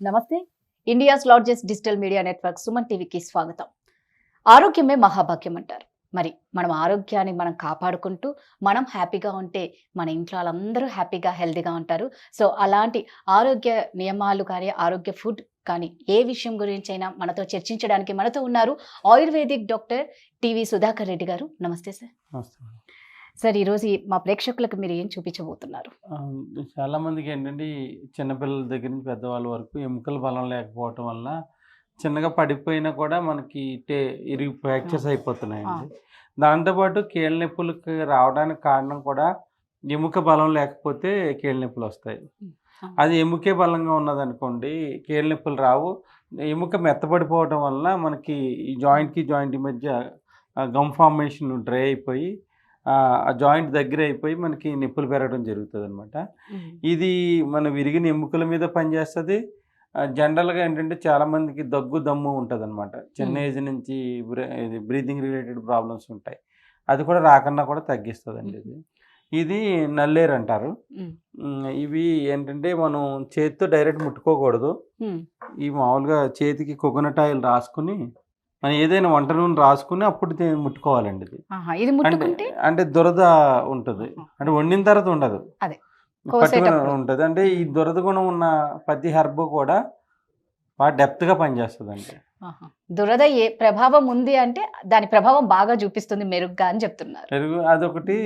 నమస్తే. India's largest digital media network Suman టీవీకి స్వాగతం. ఆరోగ్యమే మహాభాగ్యం అంటారు. మరి మనం ఆరోగ్యాన్ని మనం కాపాడుకుంటూ మనం హ్యాపీగా ఉంటే మన ఇంట్లో వాళ్ళందరూ హ్యాపీగా హెల్తీగా ఉంటారు. సో అలాంటి ఆరోగ్య నియమాలు కానీ ఆరోగ్య ఫుడ్ కానీ ఏ విషయం గురించైనా మనతో చర్చించడానికి మనతో ఉన్నారు ayurvedic doctor TV Sudhakar Reddy గారు. నమస్తే సార్. సార్, ఈరోజు మా ప్రేక్షకులకు మీరు ఏం చూపించబోతున్నారు? చాలా మందికి ఏంటంటే చిన్నపిల్లల దగ్గర నుంచి పెద్దవాళ్ళ వరకు ఎముకల బలం లేకపోవటం వల్ల చిన్నగా పడిపోయినా కూడా మనకి ఇరిగి ఫ్రాక్చర్స్ అయిపోతున్నాయండి. దాంతోపాటు కీళ్ళ నొప్పులకి రావడానికి కారణం కూడా ఎముక బలం లేకపోతే కీళ్ళ నొప్పులు వస్తాయి. అది ఎముకే బలంగా ఉన్నదనుకోండి కీళ్ళ నొప్పులు రావు. ఎముక మెత్తపడిపోవటం వల్ల మనకి ఈ జాయింట్ మధ్య గమ్ ఫార్మేషన్ డ్రై అయిపోయి ఆ జాయింట్ దగ్గర అయిపోయి మనకి నొప్పులు పెరగడం జరుగుతుంది అనమాట. ఇది మన విరిగిన ఎముకల మీద పనిచేస్తుంది. జనరల్గా ఏంటంటే చాలామందికి దగ్గు దమ్ము ఉంటుంది అనమాట. చిన్న ఏజ్ నుంచి ఇది బ్రీతింగ్ రిలేటెడ్ ప్రాబ్లమ్స్ ఉంటాయి. అది కూడా రాకుండా కూడా తగ్గిస్తుంది అండి. ఇది నల్లేరు అంటారు. ఇవి ఏంటంటే మనం చేతితో డైరెక్ట్ ముట్టుకోకూడదు. ఈ మామూలుగా చేతికి కోకోనట్ ఆయిల్ రాసుకుని మనం ఏదైనా వంట నూనె రాసుకుని అప్పుడు ముట్టుకోవాలండి. ఇది అంటే దురద ఉంటుంది, అంటే వండిన తర్వాత ఉండదు, పట్టుకుని ఉంటుంది. అంటే ఈ దురద గుణం ఉన్న ప్రతి హెర్బ్ కూడా బాగా డెప్త్గా పనిచేస్తుంది అండి. దురద ఏ ప్రభావం ఉంది అంటే దాని ప్రభావం బాగా చూపిస్తుంది మెరుగ్గా అని చెప్తున్నారు. మెరుగు అదొకటి.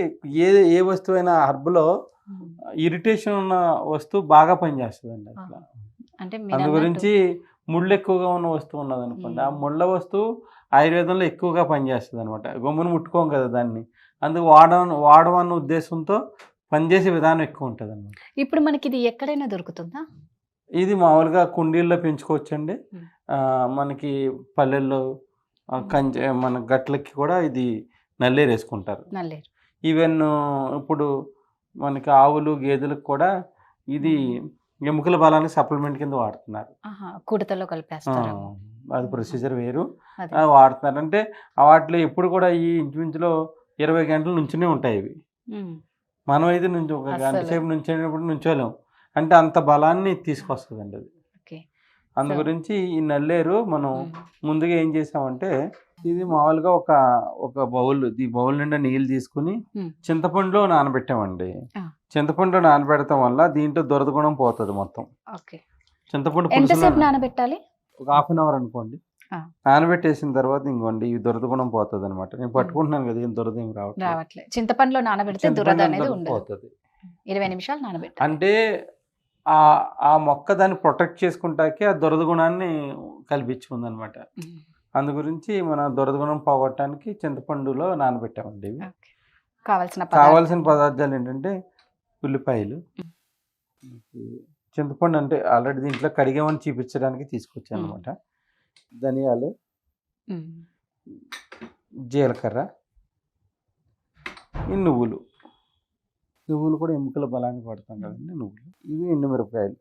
ఏ వస్తువు అయినా హెర్బ్లో ఇరిటేషన్ ఉన్న వస్తువు బాగా పనిచేస్తుంది అండి అట్లా. అందు గురించి ముళ్ళు ఎక్కువగా ఉన్న వస్తువు ఉన్నది అనుకోండి, ఆ ముళ్ళ వస్తువు ఆయుర్వేదంలో ఎక్కువగా పనిచేస్తుంది అనమాట. గమ్మును ముట్టుకోం కదా దాన్ని, అందుకు వాడమన్న ఉద్దేశంతో పనిచేసే విధానం ఎక్కువ ఉంటుంది అనమాట. ఇప్పుడు మనకి ఇది ఎక్కడైనా దొరుకుతుందా? ఇది మామూలుగా కుండీల్లో పెంచుకోవచ్చండి. మనకి పల్లెల్లో మన గట్లకి కూడా ఇది నల్లేరు వేసుకుంటారు. ఈవెన్ ఇప్పుడు మనకి ఆవులు గేదెలకు కూడా ఇది ఎముకల బలానికి సప్లిమెంట్ కింద వాడుతున్నారు. కుడతలో కలిపేస్తారు. అది ప్రొసీజర్ వేరు, వాడుతున్నారు. అంటే వాటిలో ఎప్పుడు కూడా ఈ ఇంచుమించులో 20 గంటల నుంచునే ఉంటాయి ఇవి. మనం అయితే నుంచి ఒక గంట సేపు నుంచేటప్పుడు నుంచోలేం, అంటే అంత బలాన్ని తీసుకొస్తుంది అండి అది. అందు గురించి ఈ నల్లేరు మనం ముందుగా ఏం చేసామంటే, ఇది మామూలుగా ఒక బౌల్, ఈ బౌల్ నిండా నీళ్ళు తీసుకుని చింతపండులో నానబెట్టామండి. చింతపండులో నానబెడతాం వల్ల దీంట్లో దురద గుణం పోతుంది మొత్తం. చింతపండు నానబెట్టాలి ఒక 1/2 గంట అనుకోండి. నానబెట్టేసిన తర్వాత ఇంకోండి ఈ దురద గుణం పోతుంది అనమాట. నేను పట్టుకుంటున్నాను కదా, ఏం దురద ఏం రావట్లేదు. చింతపండులో నానబెడితే దురద అనేది పోతుంది. 20 నిమిషాలు నానబెట్టాలి. అంటే ఆ మొక్క దాన్ని ప్రొటెక్ట్ చేసుకుంటాకే ఆ దురద గుణాన్ని కల్పించుకుంది అనమాట. అందు గురించి మన దురద గుణం పోగొట్టడానికి చింతపండులో నానబెట్టామండి. కావాల్సిన పదార్థాలు ఏంటంటే ఉల్లిపాయలు, చింతపండు అంటే ఆల్రెడీ దీంట్లో కడిగేమని చూపించడానికి తీసుకొచ్చాను అనమాట. ధనియాలు, జీలకర్ర, ఈ నువ్వులు కూడా ఎముకల బలానికి పడతాం కదండి. నువ్వులు, ఇవి ఎండుమిరపకాయలు.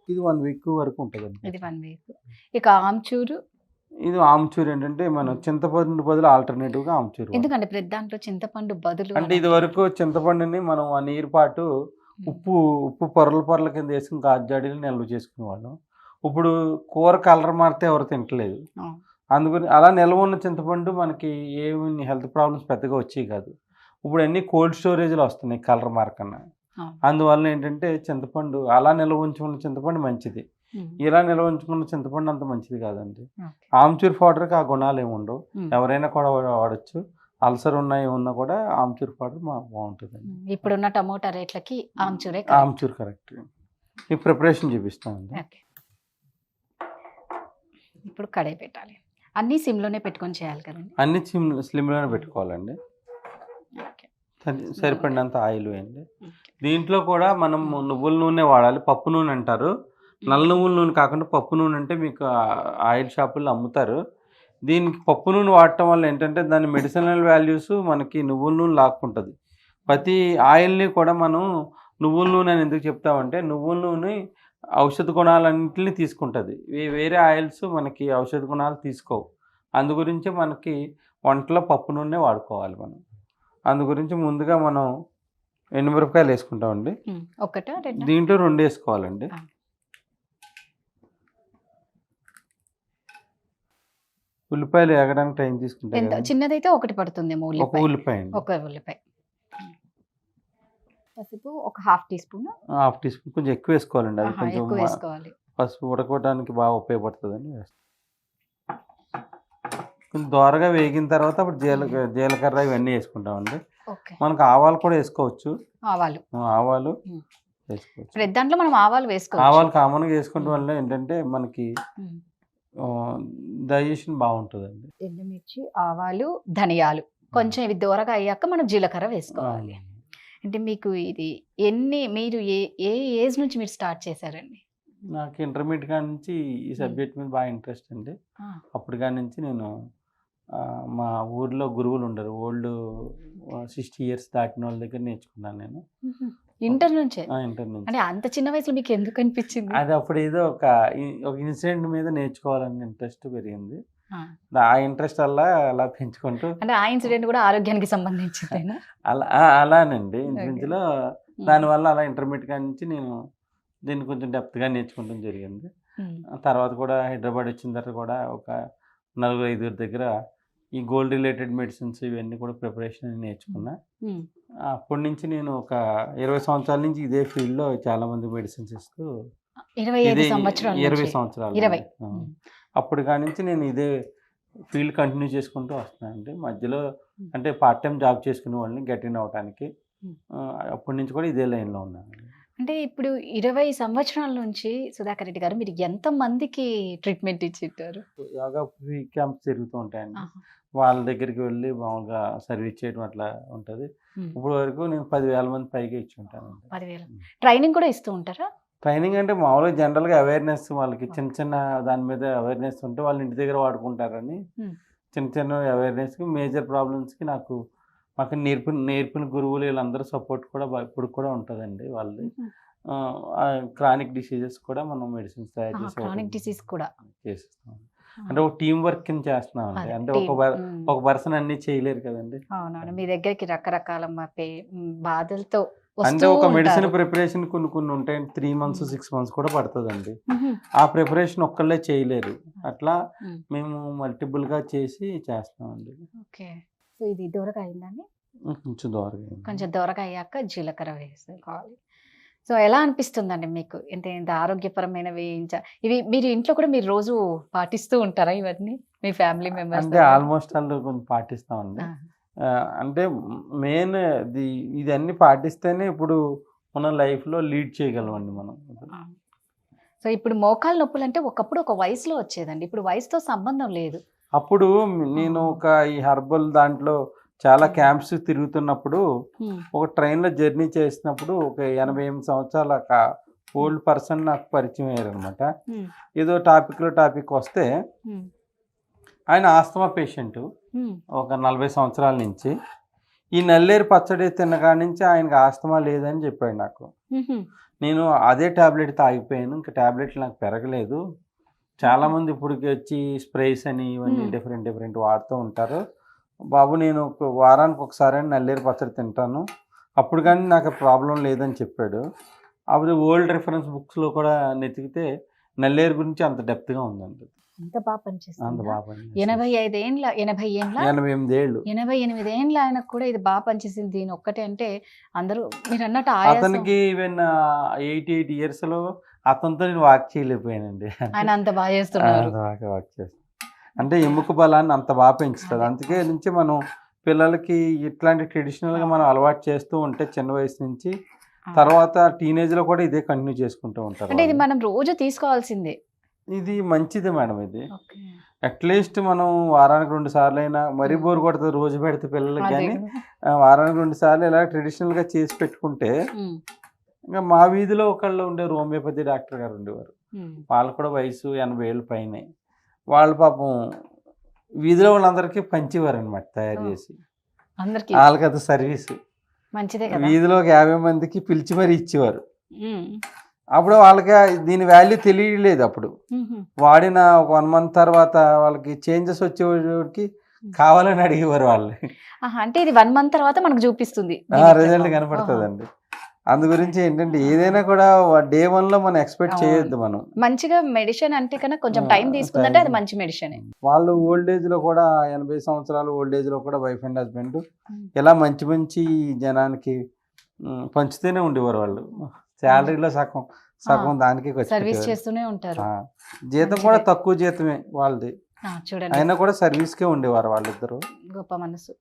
ఇది 1 వీక్ వరకు ఉంటుందండి. ఇక ఆమ్చూరు, ఇది ఆమ్చూరు ఏంటంటే మనం చింతపండు బదులు ఆల్టర్నేటివ్గా ఆమ్చూరు. ఎందుకంటే ప్రతి దాంట్లో చింతపండు బదులు, అంటే ఇది వరకు చింతపండుని మనం 1 year పాటు ఉప్పు పొరల కింద వేసుకుని గాజాడీలు నిల్వ చేసుకునేవాళ్ళం. ఇప్పుడు కూర కలర్ మారితే ఎవరు తింటలేదు. అందుకని అలా నిల్వ ఉన్న చింతపండు మనకి ఏమి హెల్త్ ప్రాబ్లమ్స్ పెద్దగా వచ్చేవి కాదు. ఇప్పుడు అన్ని కోల్డ్ స్టోరేజ్లో వస్తున్నాయి కలర్ మార్కన్నా. అందువల్ల ఏంటంటే చింతపండు అలా నిల్వ ఉంచుకున్న చింతపండు మంచిది, ఇలా నిల్వ ఉంచుకున్న చింతపండు అంత మంచిది కాదండి. ఆమ్చూర్ పౌడర్కి ఆ గుణాలు ఏమి ఉండవు, ఎవరైనా కూడా వాడచ్చు. అల్సర్ ఉన్నా కూడా ఆమ్చూర్ పౌడర్ బాగుంటుందండి. ఇప్పుడున్న టమోటా రేట్లకి ఆమ్చూర్ కరెక్ట్. ఈ ప్రిపరేషన్ చూపిస్తామండి. ఇప్పుడు కడాయి పెట్టాలి. అన్ని సిమ్లోనే పెట్టుకొని చేయాలి కదండి? అన్ని స్లిమ్లోనే పెట్టుకోవాలండి. సరిపడినంత ఆయిల్ వేయండి. దీంట్లో కూడా మనం నువ్వుల నూనె వాడాలి. పప్పు నూనె అంటారు, నల్ల నువ్వుల నూనె కాకుండా పప్పు నూనె అంటే మీకు ఆయిల్ షాపుల్లో అమ్ముతారు. దీనికి పప్పు నూనె వాడటం వల్ల ఏంటంటే దాని మెడిసినల్ వాల్యూస్ మనకి నువ్వుల నూనె లాక్కుంటుంది. ప్రతి ఆయిల్ని కూడా మనం నువ్వుల నూనె అని ఎందుకు చెప్తామంటే, నువ్వుల నూనె ఔషధ గుణాలన్నింటినీ తీసుకుంటుంది. వేరే ఆయిల్స్ మనకి ఔషధ గుణాలు తీసుకోవు. అందు గురించి మనకి వంటలో పప్పు నూనె వాడుకోవాలి మనం. అందు గురించి ముందుగా మనం ఎండుమిరపకాయలు వేసుకుంటామండి. ఒకటా రెండా? దీంట్లో 2 వేసుకోవాలండి. ఉల్లిపాయలు వేగడానికి టైం తీసుకుంటాయి ఎంత కదా. చిన్నదైతే ఒకటి పడుతుందేమో ఒక ఉల్లిపాయ. ఉల్లిపాయ అండి, ఒక ఉల్లిపాయ. పసుపు ఒక half teaspoon. Half teaspoon కొంచెం ఎక్కువ వేసుకోవాలండి, అది కొంచెం ఎక్కువ వేసుకోవాలి. పసుపు ఉడకడానికి బాగా ఉపయోగపడుతుందని వేస్తాం. కొంచెం దోరగా వేగిన తర్వాత అప్పుడు జీలకర్ర ఇవన్నీ వేసుకుంటామండి. ఓకే. మనకు ఆవాలు కూడా వేసుకోవచ్చు. ఆవాలు ఆవాలు వేసుకోవచ్చు. ప్రతి దాంట్లో మనం ఆవాలు వేసుకోవచ్చు. ఆవాలు కామన్గా వేసుకోవడం వల్ల ఏంటంటే మనకి డైజెషన్ బాగుంటుందండి. ఎండుమిర్చి, ఆవాలు, ధనియాలు కొంచెం ఇవి దూరగా అయ్యాక మనం జీలకర్ర వేసుకోవాలి. అంటే మీకు ఇది మీరు ఏ ఏజ్ నుంచి మీరు స్టార్ట్ చేశారండి? నాకు ఇంటర్మీడియట్ కాడి నుంచి ఈ సబ్జెక్ట్ మీద బాగా ఇంట్రెస్ట్ అండి. అప్పుడు కాడి నుంచి నేను మా ఊర్లో గురువులు ఉండరు, ఓల్డ్ 60 years దాటిన వాళ్ళ దగ్గర నేర్చుకున్నాను నేను. ఇంటర్ నుంచే? ఇంటర్ నుంచి. అంటే అంత చిన్న వయసులో మీకు ఎందుకు అనిపించింది? అది అప్పుడు ఏదో ఒక ఇన్సిడెంట్ మీద నేర్చుకోవాలని ఇంట్రెస్ట్ పెరిగింది. ఆ ఇంట్రెస్ట్ వల్ల అలా పెంచుకుంటూ. అంటే ఆ ఇన్సిడెంట్ కూడా ఆరోగ్యానికి సంబంధించిందేనా? అలానండి ఇంచుమించులో. దానివల్ల అలా ఇంటర్మీడియట్ కాడి నుంచి నేను దీన్ని కొంచెం డెప్త్గా నేర్చుకోవడం జరిగింది. తర్వాత కూడా హైదరాబాద్ వచ్చిన తర్వాత కూడా ఒక 4-5 దగ్గర ఈ గోల్డ్ రిలేటెడ్ మెడిసిన్స్ ఇవన్నీ కూడా ప్రిపరేషన్ నేర్చుకున్నా. అప్పటి నుంచి నేను ఒక 20 సంవత్సరాల నుంచి ఇదే ఫీల్డ్లో చాలా మంది మెడిసిన్స్ ఇస్తూ 20 సంవత్సరాలు. అప్పుడు కాడి నుంచి నేను ఇదే ఫీల్డ్ కంటిన్యూ చేసుకుంటూ వస్తున్నానండి. మధ్యలో అంటే పార్ట్ టైం జాబ్ చేసుకునే వాళ్ళని గెటిన్ అవడానికి అప్పటి నుంచి కూడా ఇదే లైన్లో ఉన్నాను. అంటే ఇప్పుడు 20 సంవత్సరాల నుంచి సుధాకర్ రెడ్డి గారు మీరు ఎంతమందికి ట్రీట్మెంట్ ఇచ్చింటారు? యోగా ఫ్రీ క్యాంప్స్ జరుగుతూ ఉంటాయండి, వాళ్ళ దగ్గరికి వెళ్ళి మామూలుగా సర్వీస్ చేయడం అట్లా ఉంటుంది. ఇప్పుడు వరకు నేను 10,000 మంది పైగా ఇచ్చి ఉంటాను. 10,000. ట్రైనింగ్ కూడా ఇస్తూ ఉంటారా? ట్రైనింగ్ అంటే మామూలుగా జనరల్గా అవేర్నెస్, వాళ్ళకి చిన్న చిన్న దాని మీద అవేర్నెస్ ఉంటే వాళ్ళు ఇంటి దగ్గర వాడుకుంటారని చిన్న చిన్న అవేర్నెస్కి, మేజర్ ప్రాబ్లమ్స్కి మాకు నేర్పిన గురువులు వీళ్ళందరూ సపోర్ట్ కూడా ఇప్పుడు కూడా ఉంటుందండి. వాళ్ళది క్రానిక్ డిసీజెస్ కూడా మనం మెడిసిన్స్ తయారు చేసి క్రానిక్ డిసీజ్ కూడా చేసిస్తాం. అంటే ఒక టీం వర్క్ కింద చేస్తున్నాం అండి. అంటే ఒక పర్సన్ అన్ని చేయలేరు కదండి. అవునవును, మీ దగ్గరికి రకరకాల బాధలతో అంటే ఒక మెడిసిన్ ప్రిపరేషన్ కొన్ని ఉంటాయి, 3 months 6 months కూడా పడుతుందండి. ఆ ప్రిపరేషన్ ఒక్కళ్ళే చేయలేరు. అట్లా మేము మల్టిపుల్గా చేసి చేస్తామండి. ఓకే. సో ఇది దూరగా అయిందండి, కొంచెం దూరగా అయ్యాక జీలకర్ర వేసుకోవాలి. సో ఎలా అనిపిస్తుందండి మీకు? అంటే ఇంత ఆరోగ్యపరమైనవి ఇవి మీరు ఇంట్లో కూడా మీరు రోజు పాటిస్తూ ఉంటారా ఇవన్నీ మీ ఫ్యామిలీ మెంబర్స్? అంటే ఆల్మోస్ట్ వాళ్ళు కొంచెం పాటిస్తామండి. అంటే మెయిన్ ఇది అన్ని పాటిస్తేనే ఇప్పుడు మన లైఫ్లో లీడ్ చేయగలమండి మనం. సో ఇప్పుడు మోకాలు నొప్పులు అంటే ఒకప్పుడు ఒక వయసులో వచ్చేదండి, ఇప్పుడు వయసుతో సంబంధం లేదు. అప్పుడు నేను ఈ హెర్బల్ దాంట్లో చాలా క్యాంప్స్ తిరుగుతున్నప్పుడు ఒక ట్రైన్లో జర్నీ చేసినప్పుడు ఒక 88 సంవత్సరాల ఓల్డ్ పర్సన్ నాకు పరిచయం అయ్యారు అనమాట. ఏదో టాపిక్ వస్తే ఆయన ఆస్తమా పేషెంట్, ఒక 40 సంవత్సరాల నుంచి. ఈ నల్లేరు పచ్చడి తిన్నకాడి నుంచి ఆయనకి ఆస్తమా లేదని చెప్పాడు నాకు. నేను అదే ట్యాబ్లెట్ తాగిపోయాను, ఇంకా ట్యాబ్లెట్లు నాకు పెరగలేదు. చాలామంది ఇప్పటికి వచ్చి స్ప్రేస్ అని ఇవన్నీ డిఫరెంట్ వాడుతూ ఉంటారు. బాబు నేను వారానికి ఒకసారి నల్లేరు పచ్చడి తింటాను, అప్పుడు కానీ నాకు ప్రాబ్లం లేదని చెప్పాడు. అప్పుడు ఓల్డ్ రెఫరెన్స్ బుక్స్లో కూడా వెతికితే నల్లేరు గురించి అంత డెప్త్గా ఉందండి. అంత బాగా పనిచేస్తుంది. అంత బాగా పనిచేస్తుంది. 88 ఏండ్ల ఆయనకు కూడా ఇది బాగా పనిచేసింది. దీని ఒక్కటే అంటే అందరూ మీరు అన్నట్టు అతనికి ఈవెన్ 88 years అతనితో నేను వాక్ చేయలేకపోయానండి. ఆయన అంత బాగా చేస్తున్నారు. వాక్ చేస్తాను అంటే ఎముక బలాన్ని అంత బాగా పెంచుతుంది. అందుకే నుంచి మనం పిల్లలకి ఇట్లాంటి ట్రెడిషనల్గా మనం అలవాటు చేస్తూ ఉంటే చిన్న వయసు నుంచి, తర్వాత టీనేజ్లో కూడా ఇదే కంటిన్యూ చేసుకుంటూ ఉంటారు. అంటే ఇది మనం రోజు తీసుకోవాల్సిందే. ఇది మంచిది మేడం. ఇది అట్లీస్ట్ మనం వారానికి 2 సార్లు అయినా, మరీ బోర్ కొడుతుంది రోజు పెడితే పిల్లలకి, కానీ వారానికి 2 సార్లు ఇలా ట్రెడిషనల్గా చేసి పెట్టుకుంటే. ఇంకా మా వీధిలో ఒకళ్ళు ఉండేవారు, హోమియోపతి డాక్టర్ గారు ఉండేవారు. వాళ్ళు కూడా వయసు 80 ఏళ్ళ పైనే. వాళ్ళు పాపం వీధిలో వాళ్ళందరికీ పంచేవారు అనమాట తయారు చేసి. వాళ్ళకి అది సర్వీస్ మంచిదే. వీధిలో 50 మందికి పిలిచి మరీ ఇచ్చేవారు. అప్పుడు వాళ్ళకి దీని వాల్యూ తెలియలేదు. అప్పుడు వాడిన 1 month తర్వాత వాళ్ళకి చేంజెస్ వచ్చేవాడికి కావాలని అడిగేవారు వాళ్ళు. అంటే ఇది 1 month తర్వాత మనకు చూపిస్తుంది, రిజల్ట్ కనపడుతుందండి. అందు గురించి ఏంటంటే ఏదైనా కూడా డే 1 లో మనం ఎక్స్పెక్ట్ చేయొద్దు. మనం మంచిగా మెడిసిన్ అంటే కన్నా కొంచెం టైం తీసుకుందంటే అది మంచి మెడిసిన్. వాళ్ళు ఓల్డ్ ఏజ్ లో కూడా 80 సంవత్సరాలు ఓల్డ్ ఏజ్ లో కూడా వైఫ్ అండ్ హస్బెండ్ ఇలా మంచి మంచి జనానికి పంచుతూనే ఉండేవారు. వాళ్ళు శాలరీలో సగం దానికి సర్వీస్ చేస్తూనే ఉంటారు. జీతం కూడా తక్కువ జీతమే వాళ్ళది, చూడండి, అయినా కూడా సర్వీస్ కే ఉండేవారు వాళ్ళిద్దరు. గొప్ప మనసు.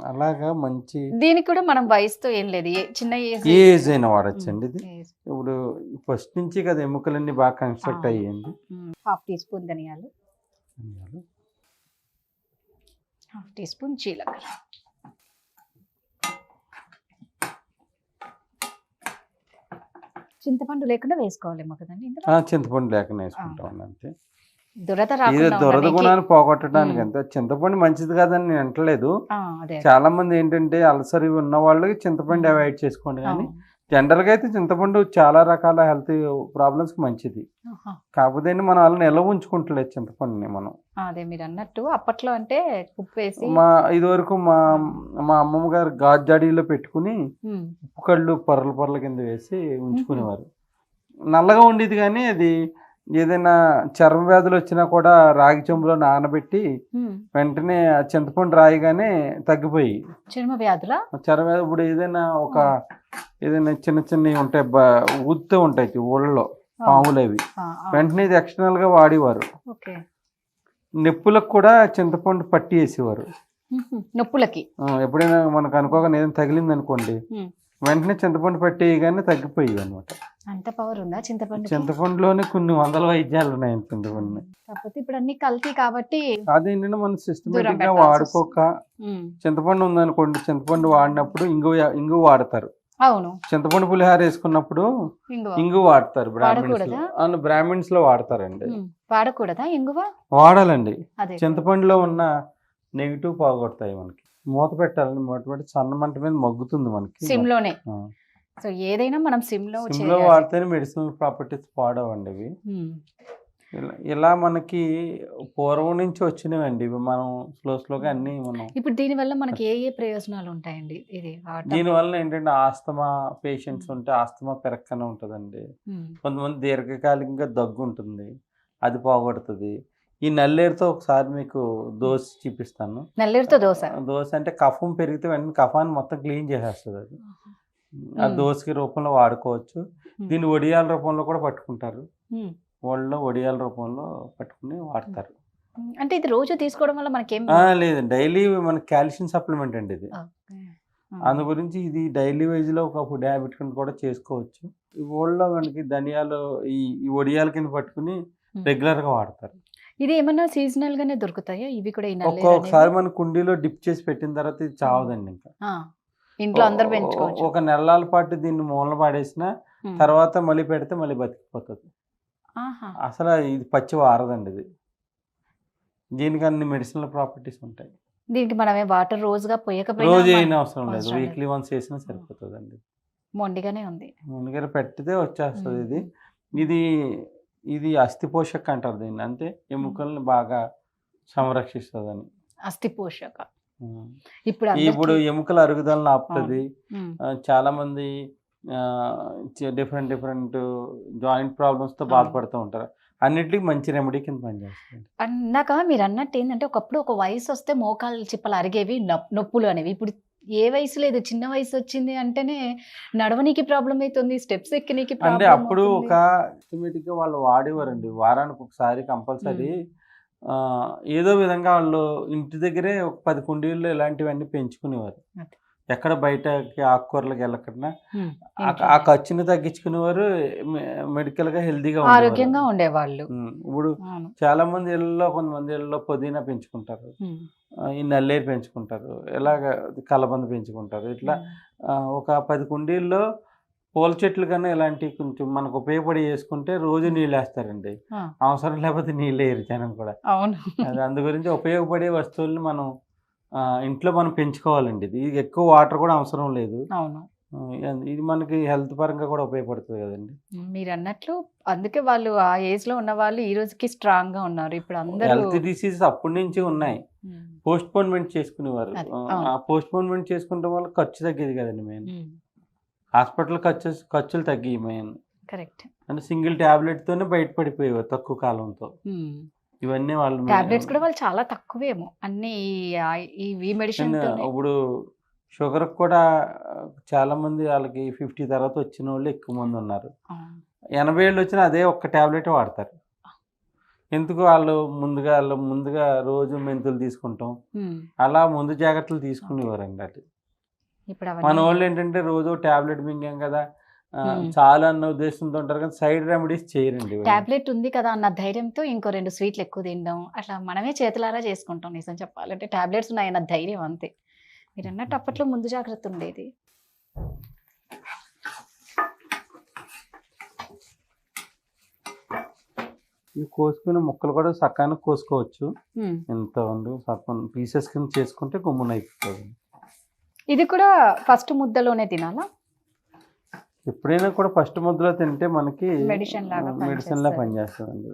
అలాగా మంచి దీనికి కూడా మనం వయసుతో ఏం లేదు, చిన్న ఏజ్ అయినా వాడచ్చండి. ఇది ఇప్పుడు ఫస్ట్ నుంచి కదా ఎముకలన్నీ బాగా కన్స్ట్రక్ట్ అయ్యింది. 1/2 టీ స్పూన్ ధనియాలు, 1/2 టీ స్పూన్ జీలకర్ర, చింతపండు లేకుండా వేసుకోవాలేమో కదండి. చింతపండు లేకుండా వేసుకుంటాం అంతే. దురద గుణాన్ని పోగొట్టడానికి అంతే. చింతపండు మంచిది కాదని నేను అంటలేదు. చాలా మంది ఏంటంటే అల్సర్ ఉన్న వాళ్ళకి చింతపండు అవాయిడ్ చేసుకోండి, కానీ జనరల్ గా అయితే చింతపండు చాలా రకాల హెల్త్ ప్రాబ్లమ్స్ కి మంచిది. కాకపోతే మనం అలా నిల్వ ఉంచుకుంటలేదు చింతపండుని మనం. అదే మీరు అన్నట్టు అప్పట్లో అంటే ఉప్పు వేసి ఇదివరకు మా అమ్మమ్మ గారు గాజాడీలో పెట్టుకుని ఉప్పు కళ్ళు పొరల కింద వేసి ఉంచుకునేవారు. నల్లగా ఉండేది, కానీ అది ఏదైనా చర్మ వ్యాధులు వచ్చినా కూడా రాగి చెంబులో నానబెట్టి వెంటనే చింతపండు రాయిగానే తగ్గిపోయి. చర్మ వ్యాధుల ఇప్పుడు ఏదైనా చిన్నవి ఉంటాయి, ఊదుతూ ఉంటాయి ఊళ్ళలో పాములు, అవి వెంటనే ఇది ఎక్స్టర్నల్ గా వాడేవారు. నొప్పులకు కూడా చింతపండు పట్టి వేసేవారు. నొప్పులకి ఎప్పుడైనా మనకు అనుకోగానే ఏదైనా తగిలింది అనుకోండి, వెంటనే చింతపండు పట్టి వేయగానే తగ్గిపోయి అనమాట. అంత పవర్ ఉందా చింతపండు? చింతపండులోనే కొన్ని వందల వైద్యాలు ఉన్నాయి చింతపండు. కాకపోతే ఇప్పుడు అన్ని కల్తీ కాబట్టి అదేంటంటే మనం సిస్టమేటిక్ గా వాడుకోక, చింతపండు ఉందనుకోండి, చింతపండు వాడినప్పుడు ఇంగు వాడతారు. అవును, చింతపండు పులిహార వేసుకున్నప్పుడు ఇంగు వాడతారు. బ్రాహ్మిన్స్ లో వాడతారండి. వాడకూడదా ఇంగువ? వాడాలండి. చింతపండులో ఉన్న నెగిటివ్ పోగొడతాయి. మనకి మూత పెట్టాలండి. మూత పెట్టి సన్న మంట మీద మగ్గుతుంది మనకి సిమ్ లోనే. సో ఏదైనా మనం సిమ్ లో వాడితేనే మెడిసినల్ ప్రాపర్టీస్ పాడవండి ఇవి. ఇలా మనకి పూర్వం నుంచి వచ్చినవండి ఇవి. మనం స్లోగా అన్ని మనం ఇప్పుడు దీని వల్ల మనకి ఏ ప్రయోజనాలు ఉంటాయండి? దీని వల్ల ఏంటంటే ఆస్తమా పేషెంట్స్ ఉంటే ఆస్తమా పెరక్కనే ఉంటుందండి. కొంతమంది దీర్ఘకాలికంగా దగ్గు ఉంటుంది, అది పోగొడుతుంది. ఈ నల్లేరుతో ఒకసారి మీకు దోశ చూపిస్తాను. నల్లేరుతో దోశ అంటే కఫం పెరిగితే వెంటనే కఫాన్ని మొత్తం క్లీన్ చేసేస్తుంది. అది ఆ దోశకి రూపంలో వాడుకోవచ్చు. దీన్ని వడియాల రూపంలో కూడా పట్టుకుంటారు. వాళ్ళలో వడియాల రూపంలో పట్టుకుని వాడతారు. అంటే ఇది రోజు తీసుకోవడం వల్ల మనకేం లేదు, డైలీ మనకి కాల్షియం సప్లిమెంట్ అండి ఇది. అందు గురించి ఇది డైలీ వైజ్ లో ఒక ఫుడ్ హ్యాబిట్ కింద కూడా చేసుకోవచ్చు. ఈ ఓల్డ్లో మనకి ధనియాలు ఈ వడియాల కింద పట్టుకుని రెగ్యులర్ గా వాడతారు. ఇది ఏమన్నా సీజనల్ గానే దొరుకుతాయా ఇవి కూడా? ఒక్కొక్కసారి మన కుండీలో డిప్ చేసి పెట్టిన తర్వాత ఇది చావదండి. ఇంకా ఇంట్లో అందరు పెంచుకోవచ్చు. ఒక నెలల పాటు దీన్ని మూలన పాడేసిన తర్వాత మళ్ళీ పెడితే మళ్ళీ బతికిపోతుంది. అసలు ఇది పచ్చి వారదండి. ఇది దీనికి అన్ని మెడిసినల్ ప్రాపర్టీస్ ఉంటాయి. దీనికి మనమే వాటర్ రోజుగా రోజు అయినా అవసరం లేదు, వీక్లీ వన్స్ వేసినా సరిపోతుందండి. మొండిగానే ఉంది, మొండిగా పెట్టితే వచ్చేస్తుంది. ఇది ఇది అస్థి పోషక అంటారు దీన్ని. అంటే ఎముకల్ని బాగా సంరక్షిస్తుందని. అస్థి పోషక ఇప్పుడు ఎముకల అరుగుదలను ఆపుతుంది. చాలా మంది డిఫరెంట్ జాయింట్ ప్రాబ్లమ్స్ తో బాధపడుతూ ఉంటారు. అన్నిటికీ మంచి రెమెడీ కింద పనిచేస్తుంది. అన్నాక మీరు అన్నట్టు ఏంటంటే ఒకప్పుడు ఒక వయసు వస్తే మోకాలు చిప్పలు అరిగేవి, నొప్పులు అనేవి. ఇప్పుడు ఏ వయసు లేదు, చిన్న వయసు వచ్చింది అంటేనే నడవనికి ప్రాబ్లం అవుతుంది, స్టెప్స్ ఎక్కనికి. అంటే అప్పుడు ఒక సిస్టమేటిక్ గా వాళ్ళు వాడేవారండి. వారానికి ఒకసారి కంపల్సరీ ఏదో విధంగా వాళ్ళు ఇంటి దగ్గరే ఒక 10 కుండీల్లో ఇలాంటివన్నీ పెంచుకునేవారు. ఎక్కడ బయటకి ఆకుకూరలకు వెళ్ళకుండా ఆ ఖర్చుని తగ్గించుకునేవారు, మెడికల్ గా హెల్దీగా ఆరోగ్యంగా ఉండేవాళ్ళు. ఇప్పుడు చాలా మంది ఇళ్ళలో, కొంతమంది ఇళ్ళలో పుదీనా పెంచుకుంటారు, ఈ నల్లేరు పెంచుకుంటారు, ఇలాగ కలబంద పెంచుకుంటారు. ఇట్లా ఒక 10 కుండీల్లో పూల చెట్లు కన్నా ఇలాంటి కొంచెం మనకు ఉపయోగపడి చేసుకుంటే రోజు నీళ్ళు వేస్తారండి. అవసరం లేకపోతే నీళ్ళు వేయరు జనం కూడా. అందు గురించి ఉపయోగపడే వస్తువుల్ని మనం ఇంట్లో మనం పెంచుకోవాలండి. ఇది ఎక్కువ వాటర్ కూడా అవసరం లేదు. ఇది మనకి హెల్త్ పరంగా కూడా ఉపయోగపడుతుంది కదండి. మీరు అన్నట్లు అందుకే వాళ్ళు ఆ ఏజ్ లో ఉన్న వాళ్ళు ఈ రోజుకి స్ట్రాంగ్ గా ఉన్నారు. ఇప్పుడు అందరూ హెల్త్ డిసీజెస్ అప్పటి నుంచి ఉన్నాయి. పోస్ట్ పోన్మెంట్ చేసుకునేవారు. పోస్ట్ పోన్మెంట్ చేసుకుంటే వల్ల ఖర్చు తగ్గేది కదండి. మెయిన్ హాస్పిటల్ ఖర్చులు తగ్గి మెయిన్. కరెక్ట్. అంటే సింగిల్ ట్యాబ్లెట్తోనే బయటపడిపోయేవారు తక్కువ కాలంతో. ఇవన్నీ వాళ్ళు టాబ్లెట్స్ కూడా వాళ్ళు చాలా తక్కువేమో అన్ని ఈ మెడిసిన్. ఇప్పుడు షుగర్ కూడా చాలా మంది వాళ్ళకి 50 తర్వాత వచ్చిన వాళ్ళు ఎక్కువ మంది ఉన్నారు. 80 ఏళ్ళు వచ్చినా అదే ఒక్క ట్యాబ్లెట్ వాడతారు. ఎందుకు వాళ్ళు ముందుగా రోజు మెంతులు తీసుకుంటాం, అలా ముందు జాగ్రత్తలు తీసుకునేవారండి. అది మన వాళ్ళు ఏంటంటే రోజు ట్యాబ్లెట్ మింగాం కదా చాలా అన్న ఉద్దేశంతో ఉంటారు కానీ సైడ్ రెమెడీస్ చేయరండి. టాబ్లెట్ ఉంది కదా అన్న ధైర్యంతో ఇంకో 2 స్వీట్లు ఎక్కువ తినడం అట్లా మనమే చేతులారా చేసుకుంటాం. నిజం చెప్పాలంటే టాబ్లెట్స్ ఉన్నాయన్న ధైర్యం అంతే. మీరు అన్నట్టు అప్పట్లో ముందు జాగ్రత్త ఉండేది. ఇవి కోసుకునే ముక్కలు కూడా సకానికి కోసుకోవచ్చు. ఎంత ఉంది పీసెస్ కింద చేసుకుంటే గుమ్మున అయిపోతుంది. ఇది కూడా ఫస్ట్ ముద్దలోనే తినాలా? ఎప్పుడైనా కూడా ఫస్ట్ ముద్దలో తింటే మనకి మెడిసిన్ లా పనిచేస్తుందండి.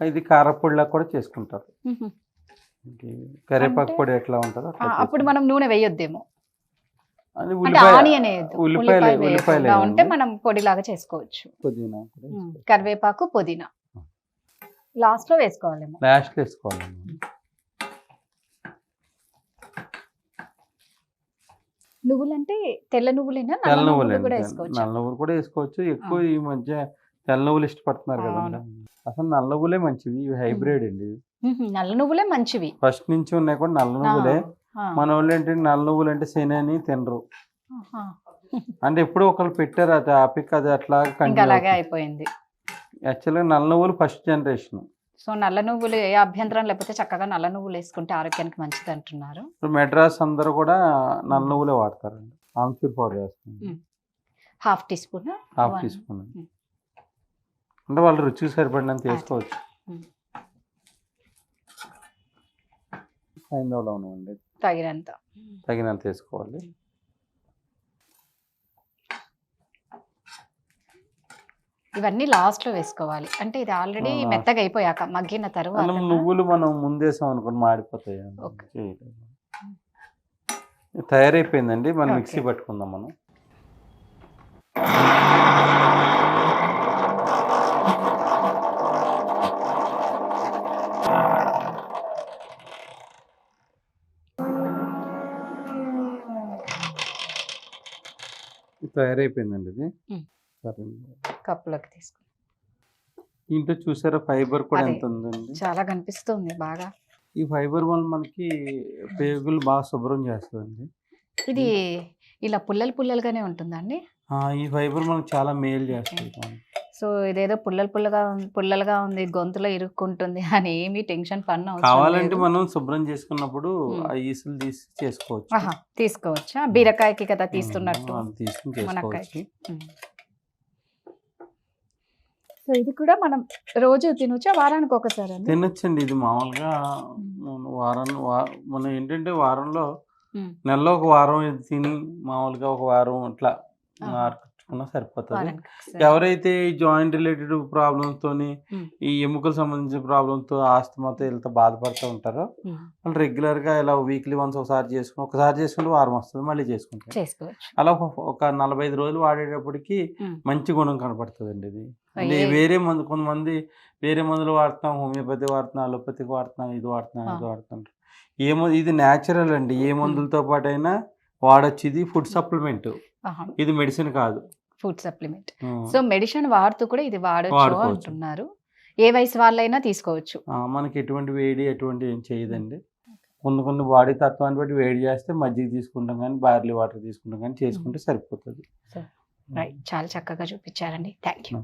ఇది కారపొడిలా కూడా చేసుకుంటారు. కరివేపాకు పొడి ఎట్లా ఉంటుందో అప్పుడు మనం నూనె వేయొద్దేమో. ఉల్లిపాయలు ఉంటే మనం పొడిలాగా చేసుకోవచ్చు. పుదీనా, కరివేపాకు, పుదీనా లాస్ట్ లో వేసుకోవాలేమో. నువ్వులంటే తెల్ల నువ్వులేనా? తెల్ల నువ్వులు కూడా వేసుకోవచ్చు. నల్ల నువ్వులు కూడా వేసుకోవచ్చు. ఎక్కువ ఈ మధ్య తెల్ల నువ్వులు ఇష్టపడుతున్నారు కదా. అసలు నల్ల నువ్వులే మంచివి. ఇవి హైబ్రిడ్ అండి. నల్ల నువ్వులే మంచివి. ఫస్ట్ నుంచి ఉన్నాయి కూడా నల్ల నువ్వులే. మన వాళ్ళు ఏంటంటే నల్ల నువ్వులు అంటే శనని తినరు. అంటే ఎప్పుడు ఒకళ్ళు పెట్టారు, అది ఆపిక్ అది అట్లా అలాగే అయిపోయింది. యాక్చువల్గా నల్ల నువ్వులు ఫస్ట్ జనరేషన్. సో నల్ల నువ్వులు ఏ అభ్యంతరం లేకపోతే చక్కగా నల్ల నువ్వులు వేసుకుంటే ఆరోగ్యానికి మంచిది అంటున్నారు. మెడ్రాస్ అందరూ కూడా నల్ల నువ్వులే వాడతారండి. ఆమ్చూర్ పౌడర్ వేస్తుంది. హాఫ్ టీ స్పూన్ అంటే వాళ్ళు రుచికి సరిపడినంత వేసుకోవచ్చు. తగినంత వేసుకోవాలి. ఇవన్నీ లాస్ట్ లో వేసుకోవాలి. అంటే ఇది ఆల్రెడీ మెత్తగా అయిపోయాక మగ్గిన తర్వాత నువ్వులు మనం ముందేసాం అనుకోండి మాడిపోతాయి. తయారైపోయిందండి. మనం మిక్సీ పట్టుకుందాం. మనం తయారైపోయిందండి. ఇది కప్పులోకి తీసుకుని ఇంట్లో చూసారా ఫైబర్ కూడా ఎంత ఉందండి. చాలా కనిపిస్తుంది బాగా. ఈ ఫైబర్ వల్ల మనకి పేగులు బాగా శుభ్రం చేస్తుందండి. ఇది ఇలా పుల్లలుగానే ఉంటుందండి. ఈ ఫైబర్ మనకు చాలా మేలు చేస్తుంది. సో ఇదేదో పుల్లలుగా ఉంది, గొంతులో ఇరుక్కుంటుంది అని ఏమీ టెన్షన్ పన్ను కావాలంటే మనం శుభ్రం చేసుకున్నప్పుడు ఆ ఈసులు తీసి తీసుకోవచ్చా? బీరకాయకి కదా తీస్తున్నట్టు తీసుకుని. సో ఇది కూడా మనం రోజు తినొచ్చా? వారానికి ఒకసారి తినొచ్చండి. ఇది మామూలుగా మనం ఏంటంటే వారంలో నెలలో ఒక వారం ఇది తిని మామూలుగా ఒక వారం అట్లా మార్చుకున్నా సరిపోతుంది. ఎవరైతే ఈ జాయింట్ రిలేటెడ్ ప్రాబ్లమ్స్ తోని ఈ ఎముకలు సంబంధించిన ప్రాబ్లమ్స్ తో ఆస్తమాతో వీళ్ళతో బాధపడుతూ ఉంటారో వాళ్ళు రెగ్యులర్ గా ఇలా వీక్లీ వన్స్ ఒకసారి చేసుకుంటే వారం వస్తుంది, మళ్ళీ చేసుకుంటారు. అలా ఒక 45 రోజులు వాడేటప్పటికి మంచి గుణం కనపడుతుంది అండి. ఇది అంటే వేరే మందు, కొంతమంది వేరే మందులు వాడుతున్నాం, హోమియోపతి వాడుతున్నాం, అలోపతికి వాడుతున్నాం, ఇది వాడుతున్నాం. ఇది న్యాచురల్ అండి. ఏ మందులతో పాటు అయినా వాడచ్చు. ఇది ఫుడ్ సప్లిమెంట్, ఇది మెడిసిన్ కాదు. Food supplement. సో మెడిసిన్ వాడుతూ కూడా ఇది వాడచ్చు అంటున్నారు. ఏ వయసు వాళ్ళైనా తీసుకోవచ్చు. మనకి ఎటువంటి వేడి ఎటువంటి ఏం చేయదండి. కొన్ని బాడీ తత్వాన్ని బట్టి వేడి చేస్తే మజ్జిగ తీసుకుంటాం కానీ బార్లీ వాటర్ తీసుకుంటాం కానీ చేసుకుంటే సరిపోతుంది. చాలా చక్కగా చూపించారండి. Thank you.